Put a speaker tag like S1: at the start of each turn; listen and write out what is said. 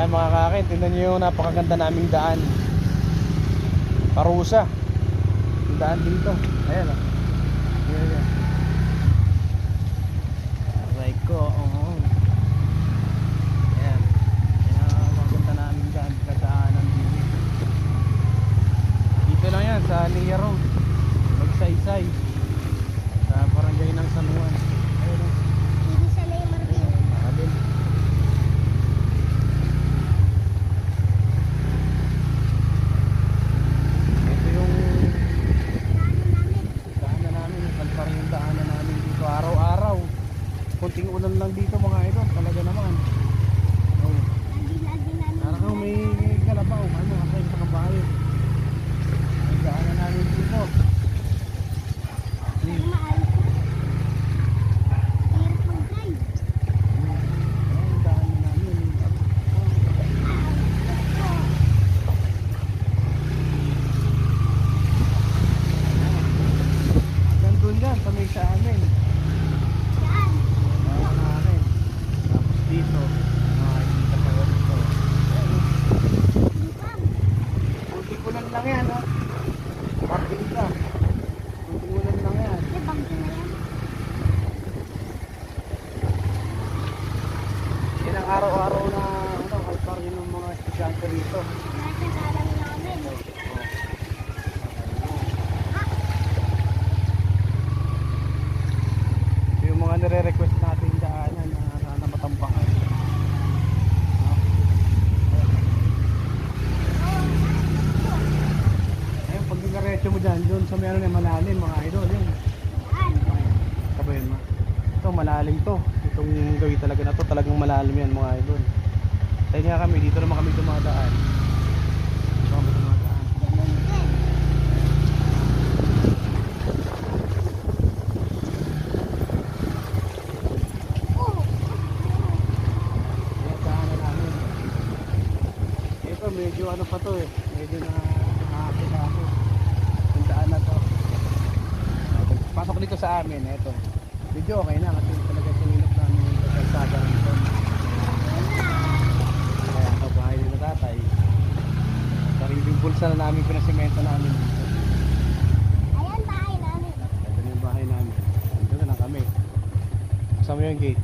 S1: Ayan mga kakin, tingnan nyo yung napakaganda naming daan. Parusa yung daan dito. Ayan o. Ayan. Aray ko. Ayan. Ayan, maganda naming daan. Kadaanan dito. Dito lang yan sa Nia Road, Magsaysay, sa barangay ng San Juan. Ayan o.
S2: Hindi sa Lay Martin.
S1: Mahalin. Ito yung daanan namin. Parang yung daanan namin dito araw-araw. Kunting ulan lang dito mga idol. Talaga naman. Oh.
S2: Lagi namin.
S1: Parang may kalabaw. Ano, akay sa kabayo. Ang daanan namin dito.
S2: Ang maayos ko. Hirap mag-drive.
S1: Ang daanan namin. Hanggang doon dyan, sa may sa amin.
S2: Saan?
S1: Bawa namin. Tapos dito, makikita pa yun ito. Ayan, oh.
S2: Lipang.
S1: Kunting ulan lang yan, ha? Parking ka. Kunting ulan lang yan.
S2: Eh, bagyo na yan.
S1: Yan ang araw-araw na kalparking ng mga estudyante rito.
S2: Lahat ng alam namin.
S1: Yung mga nire-request natin daanan na sana matambakan. Ayun, pag nagaretso mo dyan, doon sa meron na malalim mga idol, yun.
S2: Saan?
S1: Sabayin mo. Ito, malalim to. Itong gawin talaga na to, talagang malalim yan mga idol. Tayo nga kami, dito naman kami dumadaan. Dito kami dumadaan.
S2: Ganun din. Oh.
S1: Ayan, daanan namin. Ito, medyo ano pa to eh. Medyo nakakapit ako. Yung daan na to. Pasok dito sa amin, ito. Medyo okay na kasi talaga sinilip namin yung kalsada nito. Kaya ako bahay nila tatay. Sariling bulsa na namin, pinasimento namin dito.
S2: Ayan, bahay namin.
S1: Ito na yung bahay namin. Dito na lang kami. Kasama yung gate.